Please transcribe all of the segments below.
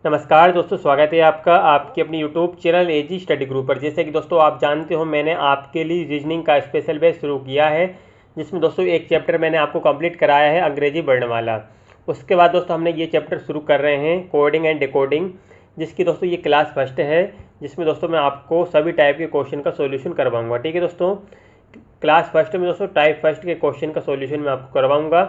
नमस्कार दोस्तों, स्वागत है आपका आपकी अपनी यूट्यूब चैनल एजी स्टडी ग्रुप पर। जैसे कि दोस्तों आप जानते हो, मैंने आपके लिए रीजनिंग का स्पेशल बैच शुरू किया है, जिसमें दोस्तों एक चैप्टर मैंने आपको कंप्लीट कराया है, अंग्रेजी वर्णमाला। उसके बाद दोस्तों हमने ये चैप्टर शुरू कर रहे हैं, कोडिंग एंड डिकोडिंग, जिसकी दोस्तों ये क्लास फर्स्ट है, जिसमें दोस्तों मैं आपको सभी टाइप के क्वेश्चन का सोल्यूशन करवाऊँगा। ठीक है दोस्तों, क्लास फर्स्ट में दोस्तों टाइप फर्स्ट के क्वेश्चन का सॉल्यूशन मैं आपको करवाऊंगा,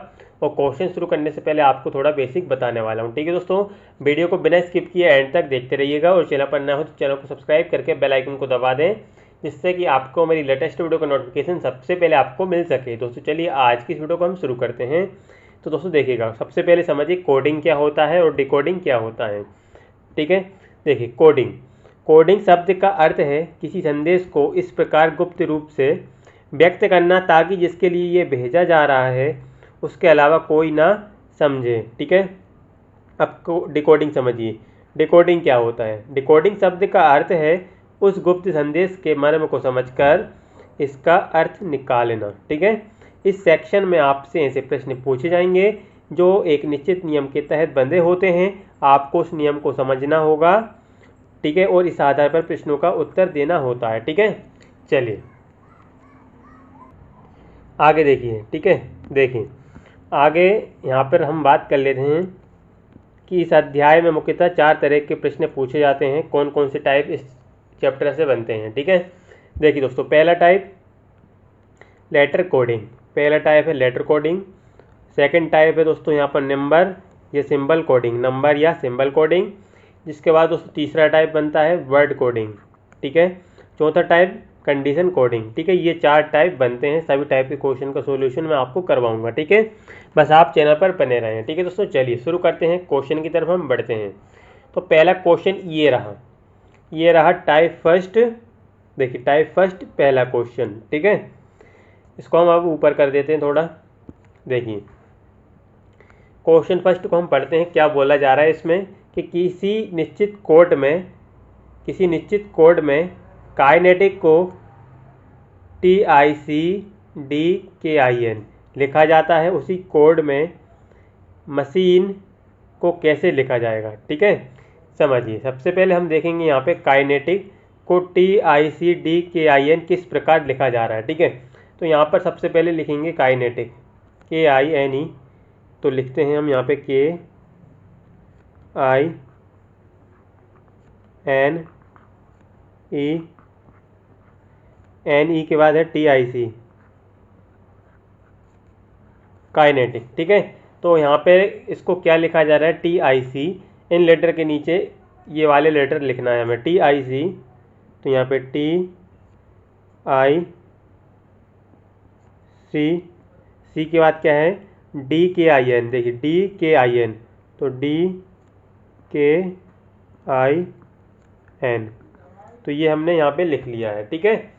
और क्वेश्चन शुरू करने से पहले आपको थोड़ा बेसिक बताने वाला हूं। ठीक है दोस्तों, वीडियो को बिना स्किप किए एंड तक देखते रहिएगा, और चैनल पर नया हो तो चैनल को सब्सक्राइब करके बेल आइकन को दबा दें, जिससे कि आपको मेरी लेटेस्ट वीडियो का नोटिफिकेशन सबसे पहले आपको मिल सके। दोस्तों चलिए आज की इस वीडियो को हम शुरू करते हैं। तो दोस्तों देखिएगा, सबसे पहले समझिए कोडिंग क्या होता है और डिकोडिंग क्या होता है। ठीक है, देखिए कोडिंग शब्द का अर्थ है किसी संदेश को इस प्रकार गुप्त रूप से व्यक्त करना ताकि जिसके लिए ये भेजा जा रहा है उसके अलावा कोई ना समझे। ठीक है, अब डिकोडिंग समझिए। डिकोडिंग क्या होता है? डिकोडिंग शब्द का अर्थ है उस गुप्त संदेश के मर्म को समझकर इसका अर्थ निकालना। ठीक है, इस सेक्शन में आपसे ऐसे प्रश्न पूछे जाएंगे जो एक निश्चित नियम के तहत बंधे होते हैं। आपको उस नियम को समझना होगा, ठीक है, और इस आधार पर प्रश्नों का उत्तर देना होता है। ठीक है, चलिए आगे देखिए। ठीक है, देखिए आगे यहाँ पर हम बात कर लेते हैं कि इस अध्याय में मुख्यतः 4 तरह के प्रश्न पूछे जाते हैं। कौन कौन से टाइप इस चैप्टर से बनते हैं। ठीक है, देखिए दोस्तों, पहला टाइप लेटर कोडिंग, पहला टाइप है लेटर कोडिंग। सेकंड टाइप है दोस्तों यहाँ पर नंबर या सिंबल कोडिंग, नंबर या सिंबल कोडिंग। जिसके बाद दोस्तों तीसरा टाइप बनता है वर्ड कोडिंग। ठीक है, चौथा टाइप कंडीशन कोडिंग। ठीक है, ये 4 टाइप बनते हैं। सभी टाइप के क्वेश्चन का सॉल्यूशन मैं आपको करवाऊंगा। ठीक है, बस आप चैनल पर बने रहें। ठीक है दोस्तों, चलिए शुरू करते हैं, क्वेश्चन की तरफ हम बढ़ते हैं। तो पहला क्वेश्चन ये रहा टाइप फर्स्ट। देखिए टाइप फर्स्ट पहला क्वेश्चन। ठीक है, इसको हम अब ऊपर कर देते हैं थोड़ा। देखिए क्वेश्चन फर्स्ट को हम पढ़ते हैं। क्या बोला जा रहा है इसमें कि किसी निश्चित कोड में काइनेटिक को TICDKIN लिखा जाता है, उसी कोड में मशीन को कैसे लिखा जाएगा। ठीक है, समझिए। सबसे पहले हम देखेंगे यहाँ पे काइनेटिक को TICDKIN किस प्रकार लिखा जा रहा है। ठीक है, तो यहाँ पर सबसे पहले लिखेंगे काइनेटिक KINE। तो लिखते हैं हम यहाँ पे KINE के बाद है TIC काइनेटिक। ठीक है, तो यहाँ पे इसको क्या लिखा जा रहा है TIC। इन लेटर के नीचे ये वाले लेटर लिखना है हमें TIC। तो यहाँ पे TIC के बाद क्या है DKIN। देखिए DKIN, तो DKIN, तो ये हमने यहाँ पे लिख लिया है। ठीक है,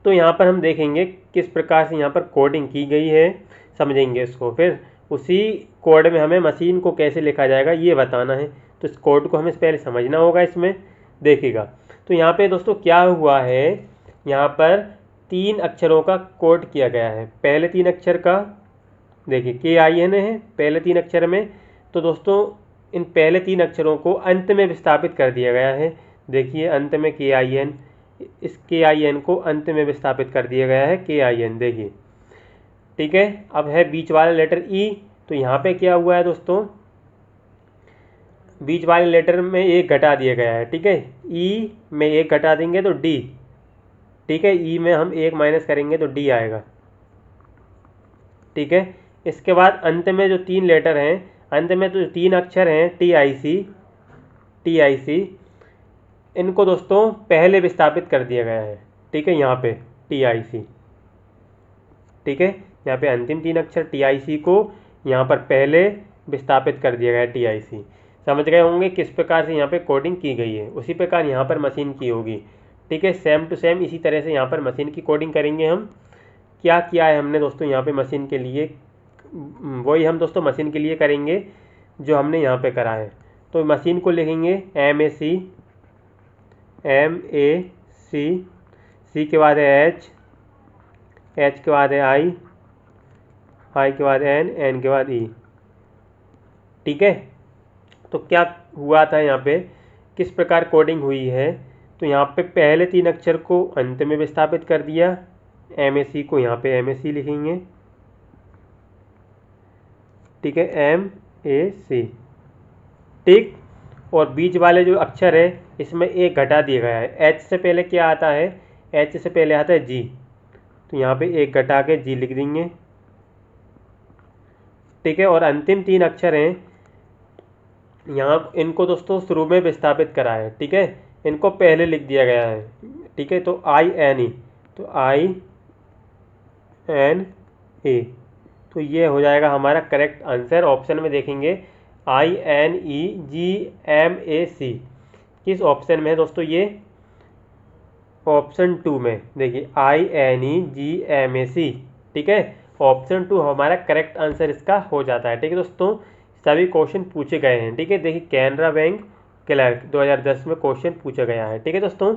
तो यहाँ पर हम देखेंगे किस प्रकार से यहाँ पर कोडिंग की गई है, समझेंगे इसको। फिर उसी कोड में हमें मशीन को कैसे लिखा जाएगा ये बताना है। तो इस कोड को हमें पहले समझना होगा। इसमें देखिएगा, तो यहाँ पे दोस्तों क्या हुआ है, यहाँ पर 3 अक्षरों का कोड किया गया है। पहले 3 अक्षर का देखिए KIN है पहले 3 अक्षर में। तो दोस्तों इन पहले 3 अक्षरों को अंत में विस्थापित कर दिया गया है। देखिए अंत में KIN, इस KIN को अंत में विस्थापित कर दिया गया है KIN। देखिए ठीक है, अब है बीच वाला लेटर E। तो यहाँ पे क्या हुआ है दोस्तों, बीच वाले लेटर में 1 घटा दिया गया है। ठीक है, E में 1 घटा देंगे तो D। ठीक है, E में हम 1 माइनस करेंगे तो D आएगा। ठीक है, इसके बाद अंत में जो 3 लेटर हैं, अंत में तो 3 अक्षर हैं TIC, इनको दोस्तों पहले विस्थापित कर दिया गया है। ठीक है, यहाँ पे TIC। ठीक है, यहाँ पे अंतिम 3 अक्षर TIC को यहाँ पर पहले विस्थापित कर दिया गया है TIC। समझ गए होंगे किस प्रकार से यहाँ पे कोडिंग की गई है, उसी प्रकार यहाँ पर मशीन की होगी। ठीक है, सेम टू सेम इसी तरह से यहाँ पर मशीन की कोडिंग करेंगे हम। क्या किया है हमने दोस्तों यहाँ पे मशीन के लिए, वही हम दोस्तों मशीन के लिए करेंगे जो हमने यहाँ पे करा है। तो मशीन को लिखेंगे MAC, C के बाद है H के बाद है I के बाद N के बाद E। ठीक है, तो क्या हुआ था यहाँ पे, किस प्रकार कोडिंग हुई है। तो यहाँ पे पहले 3 अक्षर को अंत में विस्थापित कर दिया, MAC को यहाँ पे MAC लिखेंगे, ठीक है, MAC, ठीक। और बीच वाले जो अक्षर है इसमें एक घटा दिया गया है। H से पहले क्या आता है, H से पहले आता है G, तो यहाँ पे एक घटा के G लिख देंगे, ठीक है। और अंतिम 3 अक्षर हैं, यहाँ इनको दोस्तों शुरू में विस्थापित करा है, ठीक है, इनको पहले लिख दिया गया है, ठीक है। तो INE, तो INA, तो ये हो जाएगा हमारा करेक्ट आंसर। ऑप्शन में देखेंगे INEGMAC, किस ऑप्शन में है दोस्तों, ये ऑप्शन 2 में, देखिए INEGMAC, ठीक है। ऑप्शन 2 हमारा करेक्ट आंसर इसका हो जाता है, ठीक है दोस्तों। सभी क्वेश्चन पूछे गए हैं, ठीक है। देखिए कैनरा बैंक क्लर्क 2010 में क्वेश्चन पूछा गया है, ठीक है दोस्तों।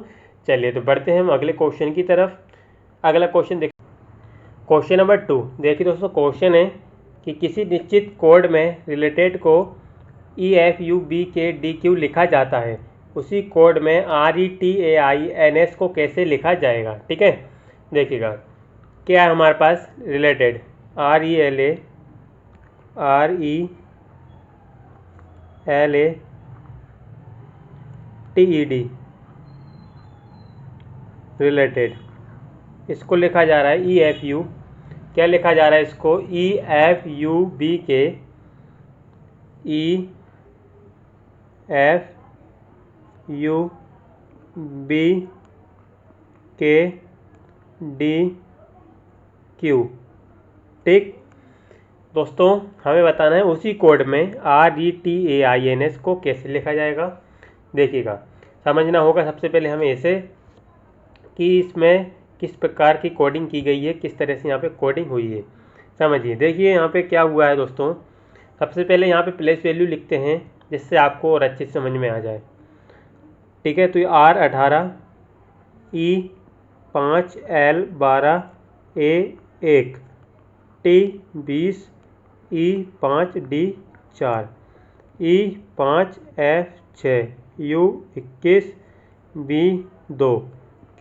चलिए तो बढ़ते हैं हम अगले क्वेश्चन की तरफ। अगला क्वेश्चन देखिए, क्वेश्चन नंबर 2। देखिए दोस्तों क्वेश्चन है कि किसी निश्चित कोड में रिलेटेड को EFUBKDQ लिखा जाता है, उसी कोड में RETAINS को कैसे लिखा जाएगा, ठीक है। देखिएगा क्या है हमारे पास, रिलेटेड RELATED, रिलेटेड, इसको लिखा जा रहा है EFU, क्या लिखा जा रहा है इसको, EFUBKDQ, ठीक दोस्तों। हमें बताना है उसी कोड में RETAINS को कैसे लिखा जाएगा। देखिएगा समझना होगा सबसे पहले हमें इसे कि इसमें किस प्रकार की कोडिंग की गई है, किस तरह से यहाँ पे कोडिंग हुई है, समझिए। देखिए यहाँ पे क्या हुआ है दोस्तों, सबसे पहले यहाँ पे प्लेस वैल्यू लिखते हैं जिससे आपको और अच्छे से समझ में आ जाए, ठीक है। तो ये R18, E5, L12, A1, T20, E5, D4, E5, F6, U21, B2,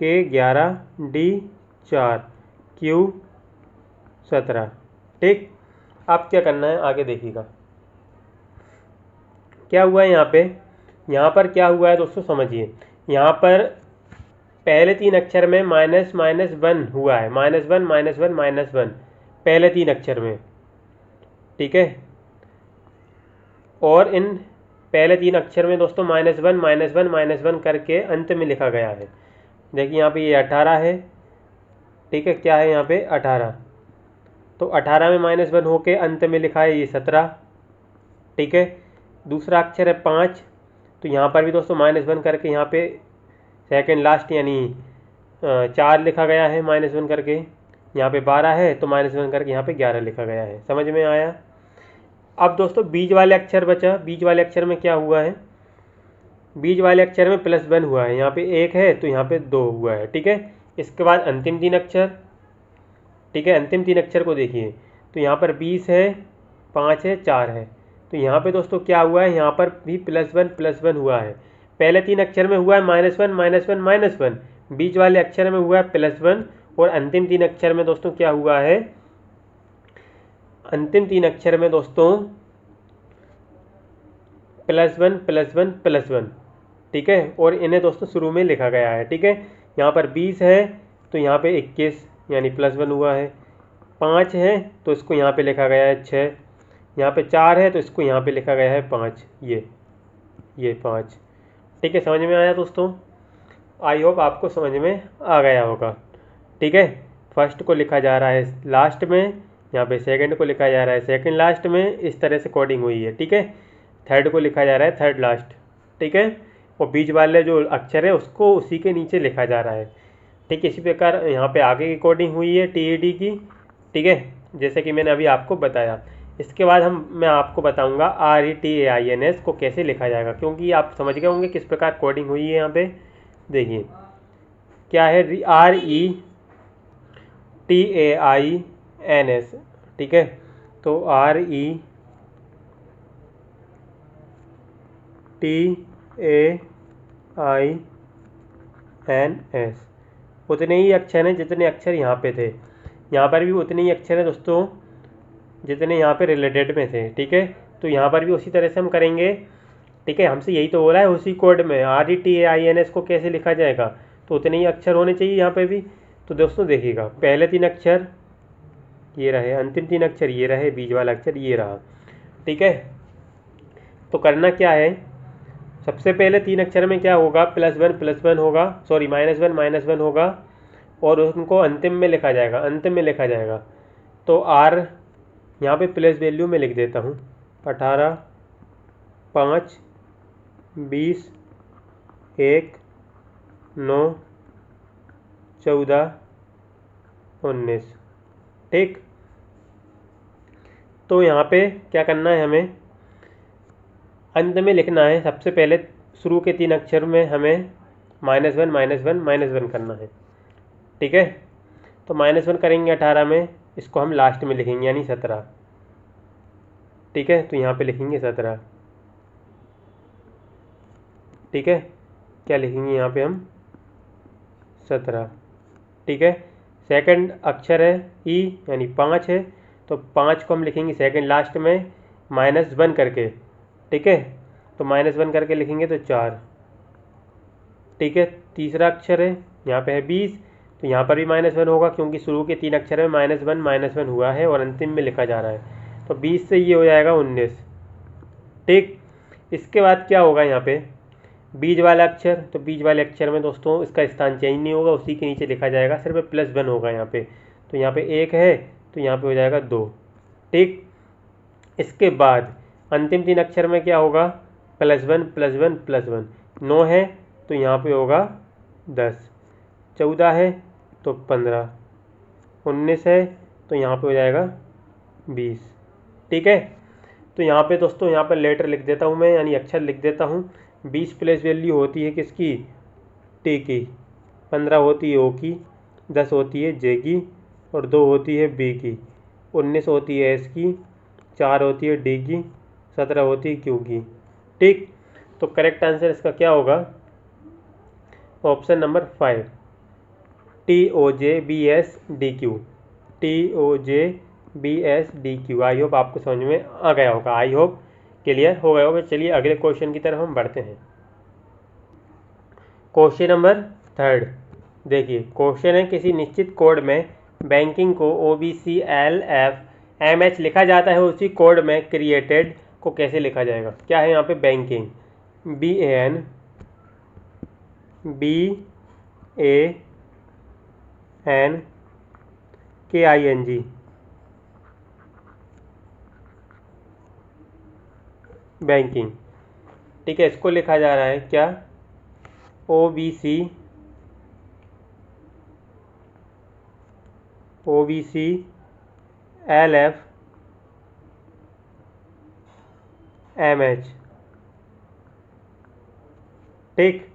K11, D4, Q17, ठीक। अब क्या करना है आगे देखिएगा क्या हुआ है यहाँ पे। यहाँ पर क्या हुआ है दोस्तों, समझिए। यहाँ पर पहले 3 अक्षर में -1 हुआ है, -1 पहले 3 अक्षर में, ठीक है। और इन पहले 3 अक्षर में दोस्तों -1 करके अंत में लिखा गया है। देखिए यहाँ पे ये 18 है, ठीक है, क्या है यहाँ पे 18, तो 18 में -1 होके अंत में लिखा है ये 17, ठीक है। दूसरा अक्षर है 5, तो यहाँ पर भी दोस्तों -1 करके यहाँ पे सेकंड लास्ट यानी 4 लिखा गया है -1 करके। यहाँ पे 12 है तो -1 करके यहाँ पे 11 लिखा गया है, समझ में आया। अब दोस्तों बीच वाले अक्षर बचा, बीच वाले अक्षर में क्या हुआ है, बीच वाले अक्षर में +1 हुआ है, यहाँ पे 1 है तो यहाँ पे 2 हुआ है, ठीक है। इसके बाद अंतिम 3 अक्षर, ठीक है, अंतिम 3 अक्षर को देखिए, तो यहाँ पर 20 है, 5 है, 4 है, तो यहाँ पे दोस्तों क्या हुआ है, यहाँ पर भी +1 हुआ है। पहले 3 अक्षर में हुआ है -1, बीच वाले अक्षर में हुआ है +1, और अंतिम 3 अक्षर में दोस्तों क्या हुआ है, अंतिम 3 अक्षर में दोस्तों +1, ठीक है। और इन्हें दोस्तों शुरू में लिखा गया है, ठीक है। यहाँ पर 20 है तो यहाँ पे 21 यानी +1 हुआ है, 5 है तो इसको यहाँ पे लिखा गया है 6, यहाँ पे 4 है तो इसको यहाँ पे लिखा गया है 5, ये 5, ठीक है। समझ में आया दोस्तों, आई होप आपको समझ में आ गया होगा, ठीक है। फर्स्ट को लिखा जा रहा है लास्ट में, यहाँ पे सेकंड को लिखा जा रहा है सेकंड लास्ट में, इस तरह से कोडिंग हुई है, ठीक है। थर्ड को लिखा जा रहा है थर्ड लास्ट, ठीक है। और बीच वाले जो अक्षर है उसको उसी के नीचे लिखा जा रहा है, ठीक है। इसी प्रकार यहाँ पे आगे की कोडिंग हुई है TED की, ठीक है, जैसे कि मैंने अभी आपको बताया। इसके बाद मैं आपको बताऊंगा RETAINS को कैसे लिखा जाएगा, क्योंकि आप समझ गए होंगे किस प्रकार कोडिंग हुई है। यहाँ पे देखिए क्या है, RETAINS, ठीक है। तो TAINS, उतने ही अक्षर हैं जितने अक्षर यहाँ पे थे, यहाँ पर भी उतने ही अक्षर हैं दोस्तों जितने यहाँ पे रिलेटेड में थे। ठीक है, तो यहाँ पर भी उसी तरह से हम करेंगे। ठीक है, हमसे यही तो हो रहा है, उसी कोड में RETAINS को कैसे लिखा जाएगा, तो उतने ही अक्षर होने चाहिए यहाँ पे भी। तो दोस्तों देखिएगा, पहले 3 अक्षर ये रहे, अंतिम 3 अक्षर ये रहे, बीच वाला अक्षर ये रहा। ठीक है, तो करना क्या है, सबसे पहले 3 अक्षर में क्या होगा, +1 होगा, सॉरी -1 होगा, और उनको अंतिम में लिखा जाएगा, अंतिम में लिखा जाएगा। तो R यहाँ पे प्लेस वैल्यू में लिख देता हूँ, 18, 5, 20, 1, 9, 14, 19। ठीक, तो यहाँ पे क्या करना है, हमें अंत में लिखना है। सबसे पहले शुरू के 3 अक्षर में हमें -1 करना है। ठीक है, तो -1 करेंगे 18 में, इसको हम लास्ट में लिखेंगे यानी 17। ठीक है, तो यहाँ पे लिखेंगे 17। ठीक है, क्या लिखेंगे यहाँ पे हम, 17। ठीक है, सेकंड अक्षर है ई यानी 5 है, तो 5 को हम लिखेंगे सेकंड लास्ट में -1 करके। ठीक है, तो -1 करके लिखेंगे तो 4। ठीक है, तीसरा अक्षर है यहाँ पे है 20, तो यहाँ पर भी -1 होगा क्योंकि शुरू के 3 अक्षर में -1 हुआ है और अंतिम में लिखा जा रहा है, तो 20 से ये हो जाएगा 19। ठीक, इसके बाद क्या होगा यहाँ पे, बीज वाला अक्षर, तो बीज वाले अक्षर में दोस्तों इसका स्थान चेंज नहीं होगा, उसी के नीचे लिखा जाएगा, सिर्फ +1 होगा यहाँ पे, तो यहाँ पे 1 है तो यहाँ पे हो जाएगा 2। ठीक, इसके बाद अंतिम 3 अक्षर में क्या होगा, +1, 9 है तो यहाँ पे होगा 10, 14 है तो 15, 19 है तो यहाँ पे हो जाएगा 20। ठीक है, तो यहाँ पे दोस्तों यहाँ पर लेटर लिख देता हूँ मैं, यानी अक्षर लिख देता हूँ। 20 प्लेस वैल्यू होती है किसकी, टी की, 15 होती है ओ की, 10 होती है जे की, और 2 होती है बी की, 19 होती है एस की, 4 होती है डी की, 17 होती है क्यू की। ठीक, तो करेक्ट आंसर इसका क्या होगा, option number 5, TOJBSDQ, TOJBSDQ। I hope आपको समझ में आ गया होगा, आई होप क्लियर हो गया होगा। चलिए अगले क्वेश्चन की तरफ हम बढ़ते हैं। क्वेश्चन नंबर 3, देखिए क्वेश्चन है, किसी निश्चित कोड में बैंकिंग को OBCLFMH लिखा जाता है, उसी कोड में क्रिएटेड को कैसे लिखा जाएगा। क्या है यहाँ पे, बैंकिंग BANKING, बैंकिंग। ठीक है, इसको लिखा जा रहा है क्या, OBCLFMH। ठीक,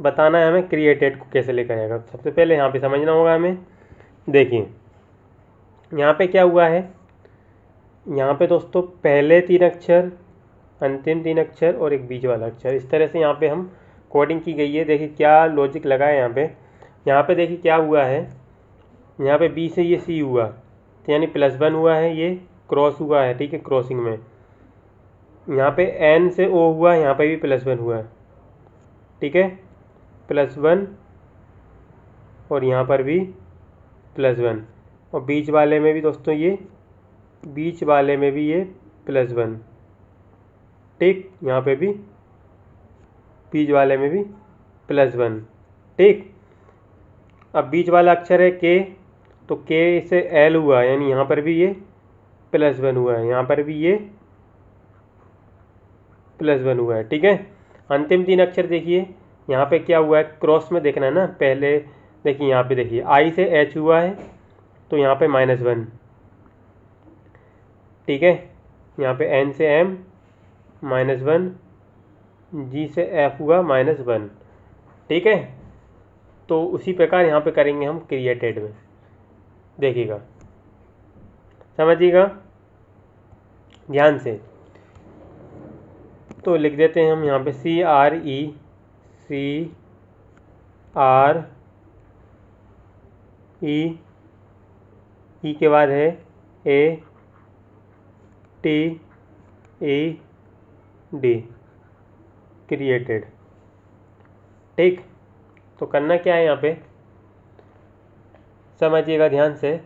बताना है हमें क्रिएटेड को कैसे लिखा जाएगा। सबसे पहले यहाँ पे समझना होगा हमें। देखिए यहाँ पे क्या हुआ है, यहाँ पे दोस्तों पहले 3 अक्षर, अंतिम 3 अक्षर और एक बीच वाला अक्षर, इस तरह से यहाँ पे हम कोडिंग की गई है। देखिए क्या लॉजिक लगा है यहाँ पे देखिए क्या हुआ है, यहाँ पे बी से ये सी हुआ, तो यानी +1 हुआ है, ये क्रॉस हुआ है। ठीक है, क्रॉसिंग में यहाँ पे एन से ओ हुआ, यहाँ पे भी +1 हुआ है। ठीक है, +1 और यहाँ पर भी +1, और बीच वाले में भी दोस्तों ये, बीच वाले में भी ये +1। ठीक, यहाँ पे भी बीच वाले में भी +1। ठीक, अब बीच वाला अक्षर है के, तो के से एल हुआ, यानी यहाँ पर भी ये +1 हुआ है, यहाँ पर भी ये +1 हुआ है। ठीक है, अंतिम 3 अक्षर देखिए यहाँ पे क्या हुआ है, क्रॉस में देखना है ना। पहले देखिए यहाँ पे देखिए आई से एच हुआ है, तो यहाँ पे -1। ठीक है, यहाँ पे एन से एम -1, जी से एफ हुआ -1। ठीक है, तो उसी प्रकार यहाँ पे करेंगे हम क्रिएटेड में। देखिएगा, समझिएगा ध्यान से। तो लिख देते हैं हम यहाँ पे CRE के बाद है ATED, क्रिएटेड। ठीक, तो करना क्या है यहाँ पे, समझिएगा ध्यान से।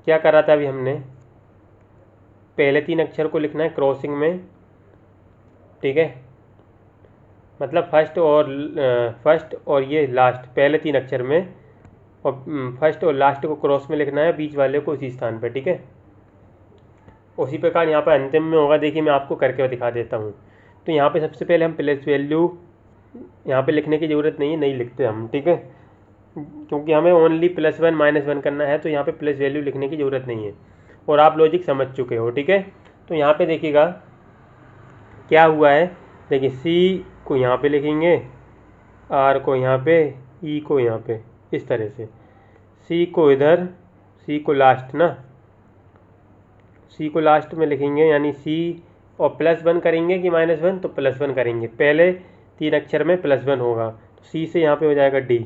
क्या करा था अभी हमने, पहले 3 अक्षर को लिखना है क्रॉसिंग में, ठीक है, मतलब फर्स्ट और ये लास्ट, पहले 3 अक्षर में, और फर्स्ट और लास्ट को क्रॉस में लिखना है, बीच वाले को उसी स्थान पर, ठीक है। उसी प्रकार यहाँ पर अंतिम में होगा, देखिए मैं आपको करके दिखा देता हूँ। तो यहाँ पे सबसे पहले हम प्लस वैल्यू यहाँ पे लिखने की ज़रूरत नहीं है, नहीं लिखते हम, ठीक है, क्योंकि हमें ओनली +1 -1 करना है, तो यहाँ पे प्लस वैल्यू लिखने की ज़रूरत नहीं है, और आप लॉजिक समझ चुके हो, ठीक है। तो यहाँ पे देखिएगा क्या हुआ है, देखिए C को यहाँ पे लिखेंगे, R को यहाँ पे, E को यहाँ पे, इस तरह से। C को इधर, C को लास्ट ना, C को लास्ट में लिखेंगे, यानी C और +1 करेंगे कि -1, तो +1 करेंगे, पहले 3 अक्षर में +1 होगा, तो C से यहाँ पे हो जाएगा D,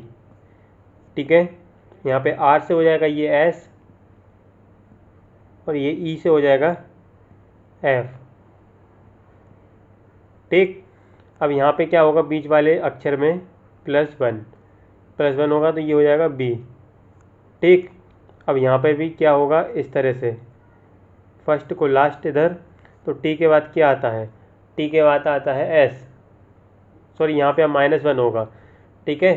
ठीक है। यहाँ पे R से हो जाएगा ये S, और ये E से हो जाएगा F, ठीक। अब यहाँ पे क्या होगा, बीच वाले अक्षर में +1 होगा, तो ये हो जाएगा B, ठीक। अब यहाँ पे भी क्या होगा, इस तरह से, फर्स्ट को लास्ट इधर, तो T के बाद क्या आता है, T के बाद आता है S, सॉरी यहाँ पे अब -1 होगा, ठीक है।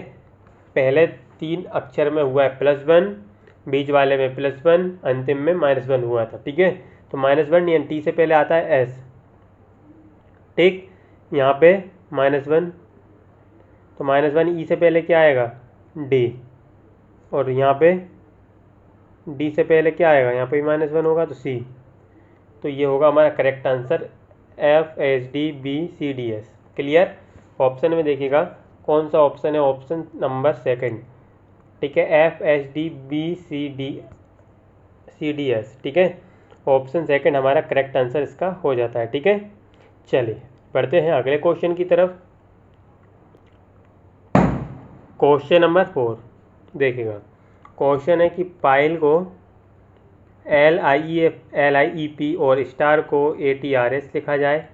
पहले 3 अक्षर में हुआ है +1, बीच वाले में +1, अंतिम में -1 हुआ था, ठीक है। तो -1 यानी T से पहले आता है S, ठीक। यहाँ पे -1, तो -1 E से पहले क्या आएगा, D, और यहाँ पे D से पहले क्या आएगा, यहाँ पे -1 होगा, तो C। तो ये होगा हमारा correct answer, FHDBCDS, clear. Option में देखिएगा कौन सा ऑप्शन है, ऑप्शन नंबर 2, ठीक है, FHDBCDS, ठीक है, ऑप्शन 2 हमारा करेक्ट आंसर इसका हो जाता है, ठीक है। चलिए बढ़ते हैं अगले क्वेश्चन की तरफ। क्वेश्चन नंबर 4 देखिएगा, क्वेश्चन है कि पाइल को LIEP और स्टार को ATRS लिखा जाए,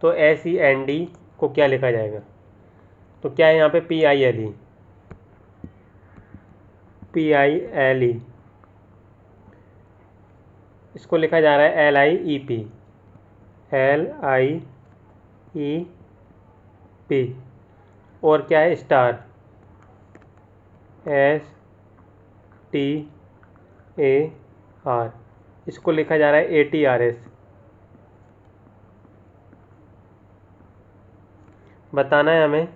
तो SEND को क्या लिखा जाएगा। तो क्या है यहाँ पे PILE, इसको लिखा जा रहा है LIEP, और क्या है स्टार, STAR, इसको लिखा जा रहा है ATRS। बताना है हमें,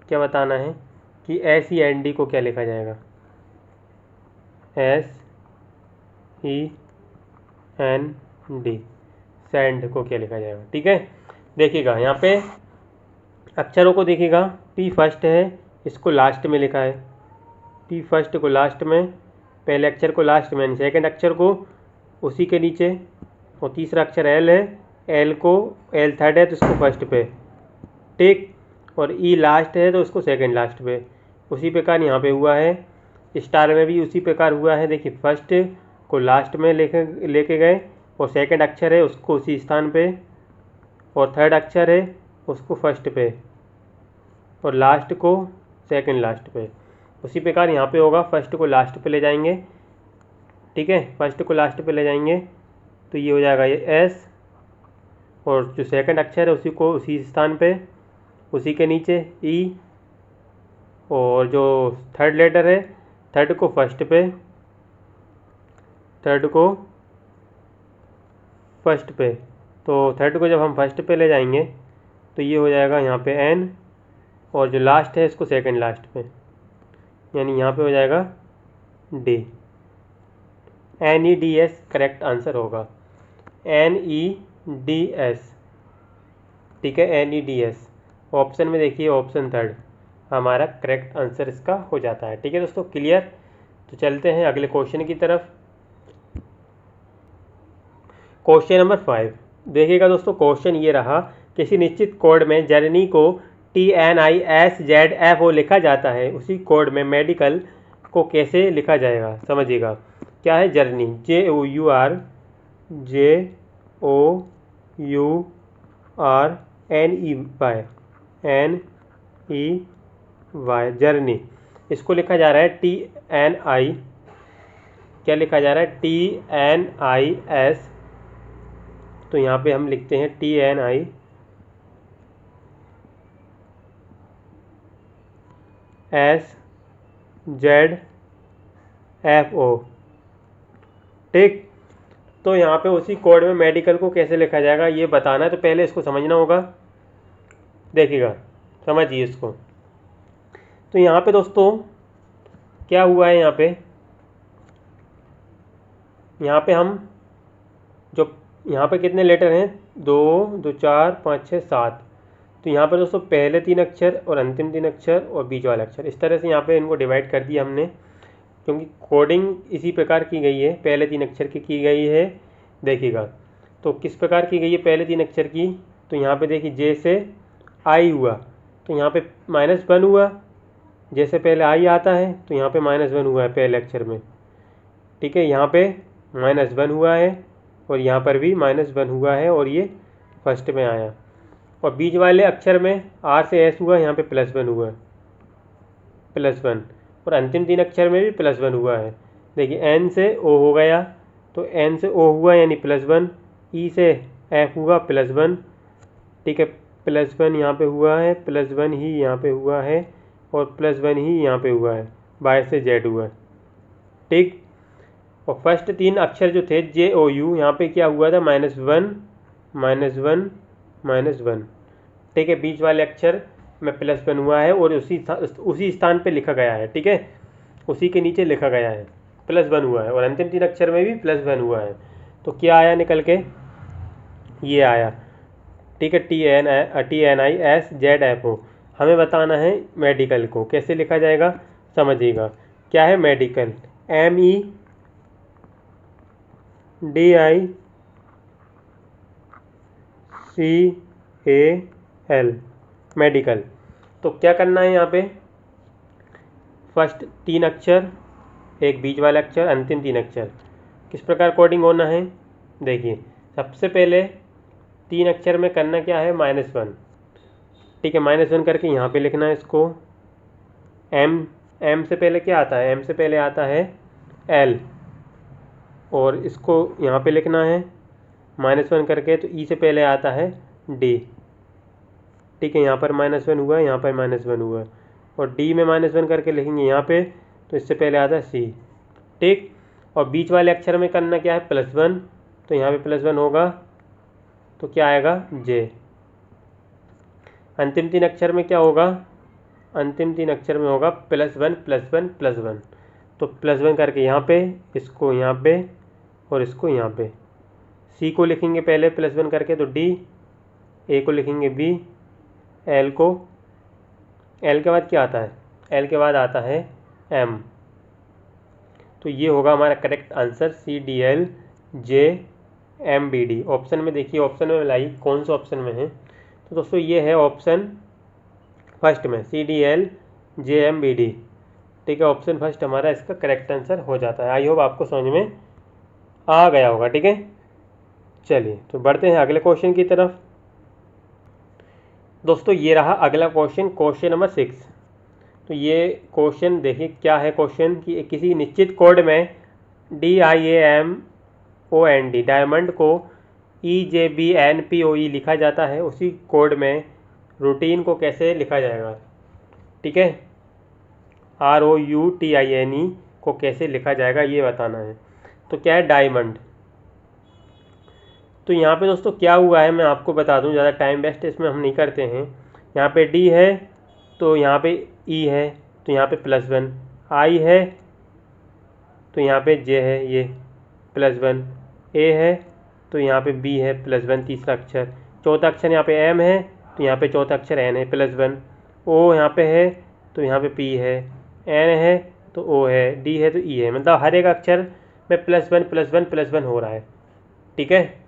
क्या बताना है कि SEND को क्या लिखा जाएगा, SEND, सेंड को क्या लिखा जाएगा, ठीक है। देखिएगा यहाँ पे अक्षरों को देखिएगा, P फर्स्ट है, इसको लास्ट में लिखा है, P फर्स्ट को लास्ट में, पहले अक्षर को लास्ट में, सेकंड अक्षर को उसी के नीचे, और तीसरा अक्षर L है, L थर्ड है तो इसको फर्स्ट पे, ठीक, और E लास्ट है तो उसको सेकंड लास्ट पे। उसी प्रकार यहाँ पे हुआ है, स्टार में भी उसी प्रकार हुआ है। देखिए फर्स्ट को लास्ट में लेके गए, और सेकंड अक्षर है उसको उसी स्थान पे, और थर्ड अक्षर है उसको फर्स्ट पे, और लास्ट को सेकंड लास्ट पे। उसी प्रकार यहाँ पे होगा, फर्स्ट को लास्ट पे ले जाएंगे, ठीक है, फर्स्ट को लास्ट पे ले जाएंगे, तो ये हो जाएगा ये S, और जो सेकंड अक्षर है उसी को उसी स्थान पे, उसी के नीचे E, और जो थर्ड लेटर है, थर्ड को फर्स्ट पे, थर्ड को फर्स्ट पे, तो थर्ड को जब हम फर्स्ट पे ले जाएंगे तो ये हो जाएगा यहाँ पे N, और जो लास्ट है इसको सेकंड लास्ट पे, यानी यहाँ पे हो जाएगा D, NEDS करेक्ट आंसर होगा, NEDS, ठीक है, NEDS। ऑप्शन में देखिए ऑप्शन 3 हमारा करेक्ट आंसर इसका हो जाता है, ठीक है दोस्तों, क्लियर। तो चलते हैं अगले क्वेश्चन की तरफ। क्वेश्चन नंबर 5 देखिएगा दोस्तों, क्वेश्चन ये रहा किसी निश्चित कोड में जर्नी को TNISZFO लिखा जाता है, उसी कोड में मेडिकल को कैसे लिखा जाएगा? समझिएगा, क्या है जर्नी? JOURNEY journey. इसको लिखा जा रहा है TNI, क्या लिखा जा रहा है? TNIS। तो यहाँ पे हम लिखते हैं TNISZFO, ठीक। तो यहाँ पे उसी कोड में मेडिकल को कैसे लिखा जाएगा ये बताना है, तो पहले इसको समझना होगा। देखिएगा, समझिए इसको। तो यहाँ पे दोस्तों क्या हुआ है, यहाँ पे हम जो यहाँ पे कितने लेटर हैं? 2 2 4 5 6 7। तो यहाँ पे दोस्तों पहले 3 अक्षर और अंतिम 3 अक्षर और बीच वाला अक्षर, इस तरह से यहाँ पे इनको डिवाइड कर दिया हमने, क्योंकि कोडिंग इसी प्रकार की गई है, पहले 3 अक्षर की गई है। देखिएगा तो किस प्रकार की गई है पहले 3 अक्षर की। तो यहाँ पे देखिए जे से आई हुआ, तो यहाँ पे -1 हुआ। जैसे पहले आई आता है तो यहाँ पे -1 हुआ है पहले अक्षर में, ठीक है। यहाँ पे -1 हुआ है और यहाँ पर भी -1 हुआ है और ये फर्स्ट में आया। और बीच वाले अक्षर में R से S हुआ, यहाँ पे +1 हुआ, +1। और अंतिम 3 अक्षर में भी +1 हुआ है। देखिए N से O हो गया, तो N से O हुआ यानी +1, E से F हुआ +1, ठीक है। +1 यहाँ पे हुआ है, +1 ही यहाँ पे हुआ है और +1 ही यहाँ पे हुआ है, Y से Z हुआ, ठीक। और फर्स्ट 3 अक्षर जो थे JOU, यहाँ पे क्या हुआ था? -1 -1, ठीक है। बीच वाले अक्षर में +1 हुआ है और उसी स्थान पे लिखा गया है, ठीक है, उसी के नीचे लिखा गया है, +1 हुआ है। और अंतिम 3 अक्षर में भी +1 हुआ है। तो क्या आया निकल के? ये आया, ठीक है, TNISZFO। हमें बताना है मेडिकल को कैसे लिखा जाएगा, समझिएगा। क्या है मेडिकल? MEDICAL, medical. तो क्या करना है यहाँ पे? फर्स्ट 3 अक्षर, एक बीच वाला अक्षर, अंतिम 3 अक्षर, किस प्रकार कोडिंग होना है? देखिए सबसे पहले 3 अक्षर में करना क्या है? -1, ठीक है। -1 करके यहाँ पे लिखना है इसको। M से पहले क्या आता है? M से पहले आता है L, और इसको यहाँ पे लिखना है -1 करके। तो E से पहले आता है D, ठीक है। यहाँ पर -1 हुआ, यहाँ पर -1 हुआ, और D में -1 करके लिखेंगे यहाँ पे, तो इससे पहले आता है C, ठीक। और बीच वाले अक्षर में करना क्या है? +1, तो यहाँ पे +1 होगा, तो क्या आएगा? J। अंतिम 3 अक्षर में क्या होगा? अंतिम 3 अक्षर में होगा +1 +1 +1, तो +1 करके यहाँ पे, इसको यहाँ पे और इसको यहाँ पे। C को लिखेंगे पहले +1 करके तो D, A को लिखेंगे B, L को, L के बाद क्या आता है? L के बाद आता है M। तो ये होगा हमारा करेक्ट आंसर, CDLJMBD। ऑप्शन में देखिए, ऑप्शन में लाइए कौन सा ऑप्शन में है। तो दोस्तों ये है ऑप्शन फर्स्ट में, CDLJMBD, ठीक है। ऑप्शन फर्स्ट हमारा इसका करेक्ट आंसर हो जाता है। आई होप आपको समझ में आ गया होगा, ठीक है। चलिए तो बढ़ते हैं अगले क्वेश्चन की तरफ। दोस्तों ये रहा अगला क्वेश्चन, क्वेश्चन नंबर 6। तो ये क्वेश्चन देखिए क्या है क्वेश्चन, कि किसी निश्चित कोड में DIAMOND डायमंड को EJBNPOE लिखा जाता है, उसी कोड में रूटीन को कैसे लिखा जाएगा? ठीक है, ROUTINE को कैसे लिखा जाएगा ये बताना है। तो क्या है डायमंड? तो यहाँ पे दोस्तों क्या हुआ है मैं आपको बता दूँ, ज़्यादा टाइम वेस्ट इसमें हम नहीं करते हैं। यहाँ पे D है तो यहाँ पे E है, तो यहाँ पे +1, I है तो यहाँ पे J है ये +1, A है तो यहाँ पे B है +1 तीसरा अक्षर, चौथा अक्षर यहाँ पे M है तो यहाँ पे चौथा अक्षर N है +1, O यहाँ पे है तो यहाँ पे P है, N है तो O है, D है तो E है। मतलब हर एक अक्षर में +1 +1 +1 हो रहा है, ठीक है।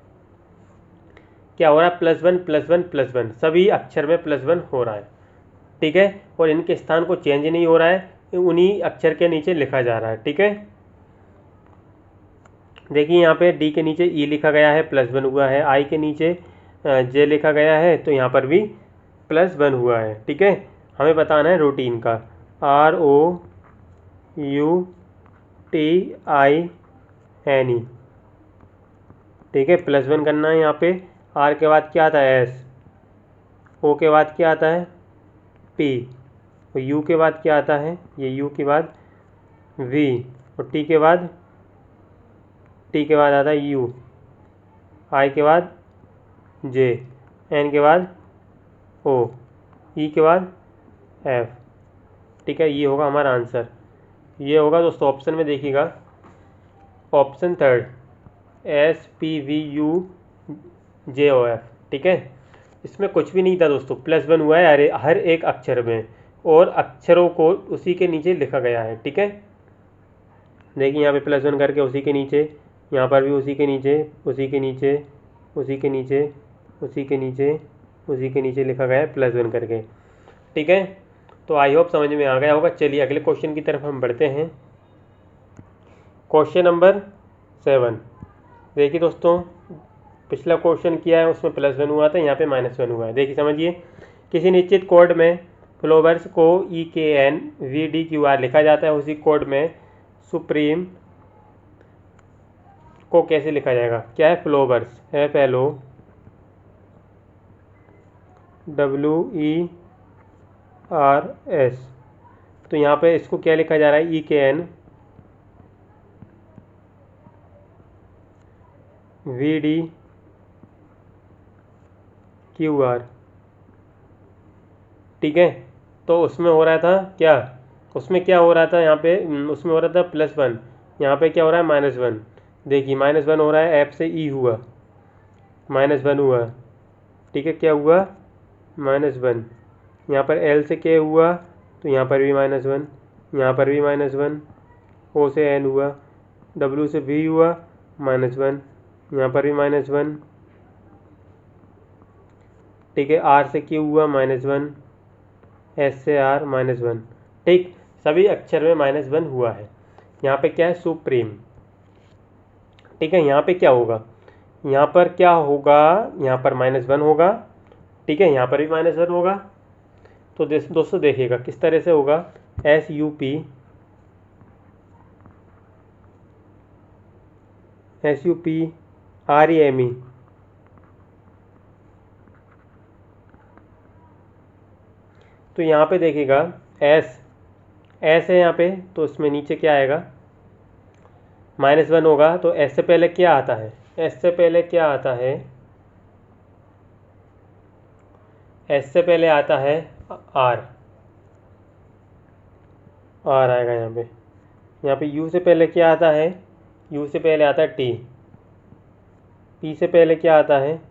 क्या हो रहा है, +1 सभी अक्षर में +1 हो रहा है, ठीक है। और इनके स्थान को चेंज नहीं हो रहा है, उन्हीं अक्षर के नीचे लिखा जा रहा है, ठीक है। देखिए यहाँ पे डी के नीचे ई लिखा गया है, +1 हुआ है। आई के नीचे जे लिखा गया है, तो यहाँ पर भी +1 हुआ है, ठीक है। हमें बताना है रूटीन का, ROUTINE, ठीक है, +1 करना है यहाँ पे। आर के बाद क्या आता है, एस, ओ के बाद क्या आता है, पी, और यू के बाद क्या आता है, ये यू के बाद वी, और टी के बाद आता है यू, आई के बाद जे, एन के बाद ओ, ई के बाद एफ, ठीक है। ये होगा हमारा आंसर। ये होगा दोस्तों ऑप्शन में देखिएगा, ऑप्शन 3 SPVUJOF, ठीक है। इसमें कुछ भी नहीं था दोस्तों, +1 हुआ है हर एक अक्षर में, और अक्षरों को उसी के नीचे लिखा गया है, ठीक है। देखिए यहाँ पे +1 करके उसी के नीचे, यहाँ पर भी उसी के नीचे, उसी के नीचे, उसी के नीचे, उसी के नीचे, उसी के नीचे लिखा गया है +1 करके, ठीक है। तो आई होप समझ में आ गया होगा। चलिए अगले क्वेश्चन की तरफ हम बढ़ते हैं। Question number 7। देखिए दोस्तों, पिछला क्वेश्चन किया है उसमें +1 हुआ था, यहाँ पे -1 हुआ है। देखिए समझिए, किसी निश्चित कोड में फ्लोवर्स को EKNVDQR लिखा जाता है, उसी कोड में सुप्रीम को कैसे लिखा जाएगा। क्या है, फ्लोवर्स, FLOWERS, तो यहाँ पे इसको क्या लिखा जा रहा है, EKNVDQR, ठीक है। तो उसमें हो रहा था क्या, उसमें क्या हो रहा था यहाँ पे, उसमें हो रहा था +1, यहाँ पे क्या हो रहा है, -1। देखिए -1 हो रहा है, F से E हुआ, -1 हुआ, ठीक है। क्या हुआ, -1। यहाँ पर L से K हुआ, तो यहाँ पर भी -1, यहाँ पर भी -1, O से N हुआ, W से V हुआ, -1, यहाँ पर भी -1, ठीक है। R से Q हुआ, -1, S से R, -1, ठीक। सभी अक्षर में -1 हुआ है। यहाँ पे क्या है, सुप्रीम, ठीक है। यहाँ पे क्या होगा, यहाँ पर क्या होगा, यहाँ पर -1 होगा, ठीक है। यहाँ पर भी -1 होगा। तो दोस्तों देखिएगा किस तरह से होगा, SUPREME, तो यहाँ पे देखिएगा S है यहाँ पे, तो इसमें नीचे क्या आएगा, -1 होगा। तो S से पहले क्या आता है, S से पहले क्या आता है, S से पहले आता है R आएगा यहाँ पे। यहाँ पे U से पहले क्या आता है, U से पहले आता है T, P से पहले क्या आता है,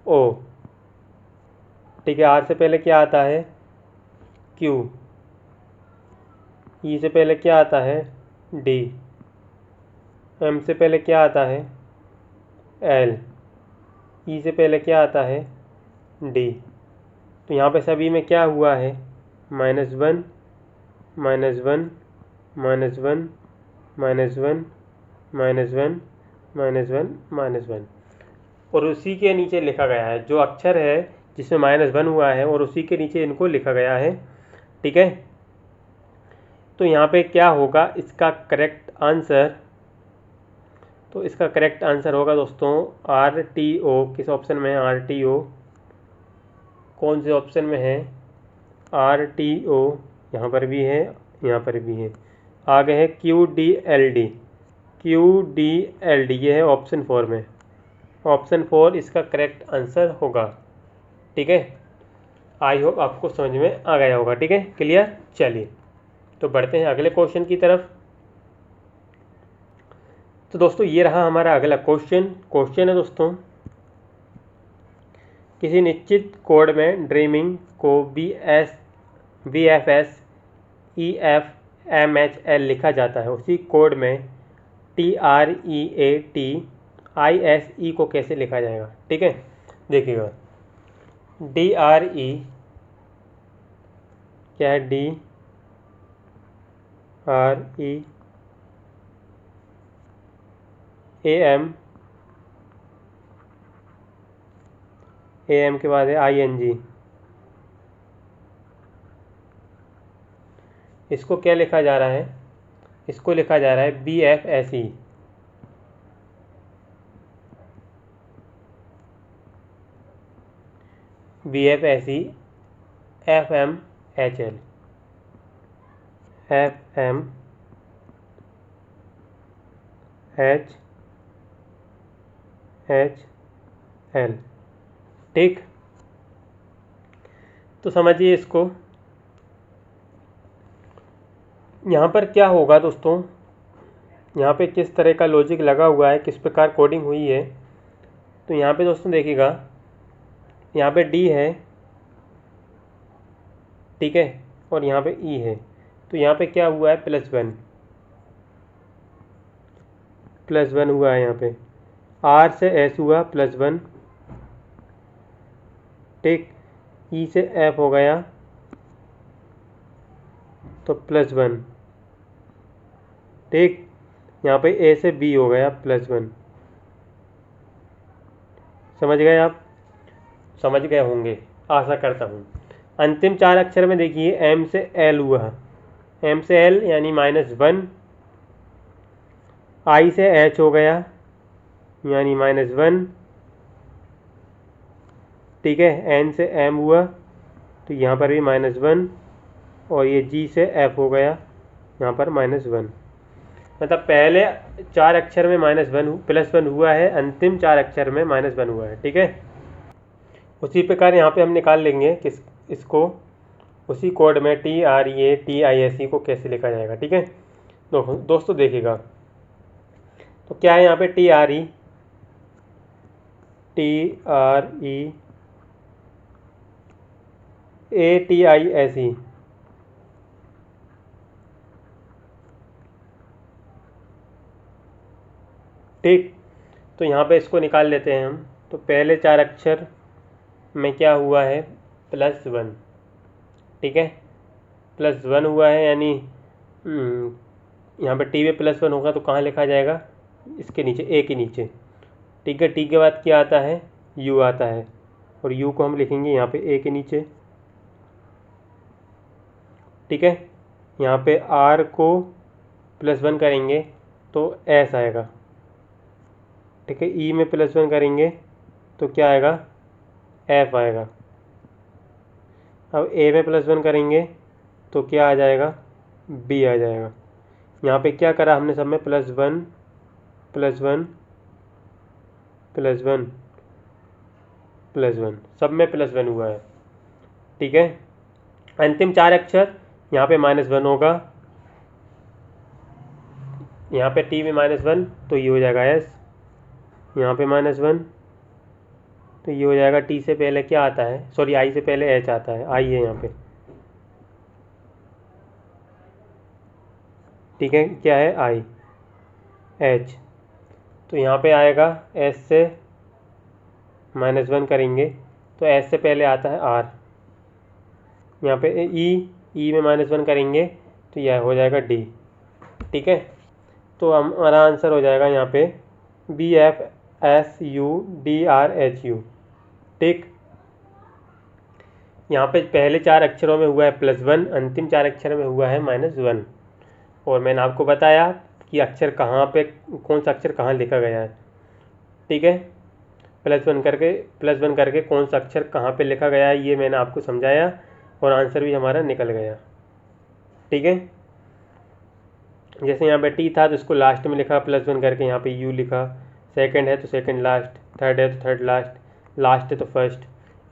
O, ठीक है। R से पहले क्या आता है, Q, E से पहले क्या आता है, D, M से पहले क्या आता है, L, E से पहले क्या आता है, D। तो यहाँ पे सभी में क्या हुआ है, -1 -1 -1 -1 -1 -1 और उसी के नीचे लिखा गया है, जो अक्षर है जिसमें -1 हुआ है और उसी के नीचे इनको लिखा गया है, ठीक है। तो यहाँ पे क्या होगा इसका करेक्ट आंसर, तो इसका करेक्ट आंसर होगा दोस्तों RTO। किस ऑप्शन में है, RTO, कौन से ऑप्शन में है, RTO, यहाँ पर भी है, यहाँ पर भी है। आगे है QDLD, ये है ऑप्शन 4 में, ऑप्शन 4 इसका करेक्ट आंसर होगा, ठीक है। आई होप आपको समझ में आ गया होगा, ठीक है, क्लियर। चलिए तो बढ़ते हैं अगले क्वेश्चन की तरफ। तो दोस्तों ये रहा हमारा अगला क्वेश्चन है दोस्तों, किसी निश्चित कोड में ड्रीमिंग को VFS EFMHL लिखा जाता है, उसी कोड में TREATISE को कैसे लिखा जाएगा, ठीक है। देखिएगा DRE क्या है, DRE AM के बाद है ING। इसको क्या लिखा जा रहा है, इसको लिखा जा रहा है BFSE। BFSE FMHL FMHL। ठीक, तो समझिए इसको। यहाँ पर क्या होगा दोस्तों, यहाँ पे किस तरह का लॉजिक लगा हुआ है, किस प्रकार कोडिंग हुई है। तो यहाँ पे दोस्तों देखिएगा, यहाँ पे D है, ठीक है, और यहाँ पे E है। तो यहाँ पे क्या हुआ है, +1 हुआ है। यहाँ पे R से S हुआ +1, ठीक। E से F हो गया तो +1, ठीक। यहाँ पे A से B हो गया +1। समझ गए आप, समझ गए होंगे, आशा करता हूँ। अंतिम 4 अक्षर में देखिए M से L हुआ, M से L यानी -1। I से H हो गया यानी -1, ठीक है। N से M हुआ तो यहाँ पर भी -1, और ये G से F हो गया यहाँ पर -1। मतलब पहले 4 अक्षर में +1 हुआ है, अंतिम 4 अक्षर में -1 हुआ है, ठीक है। उसी प्रकार यहाँ पे हम निकाल लेंगे किस इसको, उसी कोड में TRE TISE को कैसे लिखा जाएगा, ठीक है। तो दोस्तों देखिएगा, तो क्या है यहाँ पे TRE ATISE, ठीक। तो यहाँ पे इसको निकाल लेते हैं हम। तो पहले 4 अक्षर में क्या हुआ है, +1, ठीक है। +1 हुआ है, यानी यहाँ पे T में +1 होगा तो कहाँ लिखा जाएगा, इसके नीचे, A के नीचे, ठीक है। T के बाद क्या आता है, U आता है, और U को हम लिखेंगे यहाँ पे A के नीचे, ठीक है। यहाँ पे R को +1 करेंगे तो S आएगा, ठीक है। E में +1 करेंगे तो क्या आएगा, F आएगा। अब A में +1 करेंगे तो क्या आ जाएगा, B आ जाएगा। यहाँ पे क्या करा हमने, सब में +1 +1 +1 +1, सब में +1 हुआ है, ठीक है। अंतिम 4 अक्षर यहाँ पे -1 होगा, यहाँ पे T में -1 तो ये हो जाएगा S, यहाँ पे -1 तो ये हो जाएगा। T से पहले क्या आता है, सॉरी I से पहले H आता है, I है यहाँ पे, ठीक है। क्या है, I H, तो यहाँ पे आएगा S से -1 करेंगे तो S से पहले आता है R, यहाँ पे E में -1 करेंगे तो यह हो जाएगा D, ठीक है। तो हमारा आंसर हो जाएगा यहाँ पे BFSUDRHU, ठीक। यहाँ पे पहले 4 अक्षरों में हुआ है +1, अंतिम 4 अक्षर में हुआ है -1, और मैंने आपको बताया कि अक्षर कहाँ पे, कौन सा अक्षर कहाँ लिखा गया है, ठीक है। +1 करके कौन सा अक्षर कहाँ पे लिखा गया है, ये मैंने आपको समझाया, और आंसर भी हमारा निकल गया, ठीक है। जैसे यहाँ पे T था तो इसको लास्ट में लिखा +1 करके, यहाँ पे U लिखा, सेकंड है तो सेकंड लास्ट, थर्ड है तो थर्ड लास्ट, लास्ट है तो फर्स्ट,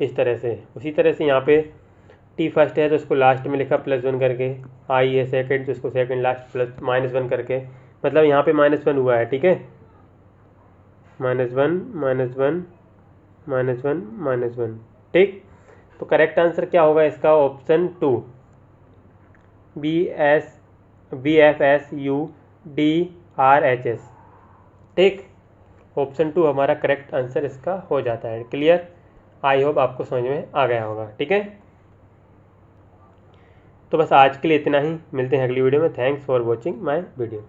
इस तरह से। उसी तरह से यहाँ पे T फर्स्ट है तो इसको लास्ट में लिखा +1 करके, I है सेकंड तो इसको सेकंड लास्ट -1 करके, मतलब यहाँ पे -1 हुआ है, ठीक है। -1, ठीक। तो करेक्ट आंसर क्या होगा इसका, ऑप्शन 2, BFSUDRHS, ठीक। ऑप्शन 2 हमारा करेक्ट आंसर इसका हो जाता है। क्लियर। आई होप आपको समझ में आ गया होगा। ठीक है, तो बस आज के लिए इतना ही, मिलते हैं अगली वीडियो में। Thanks for watching my video.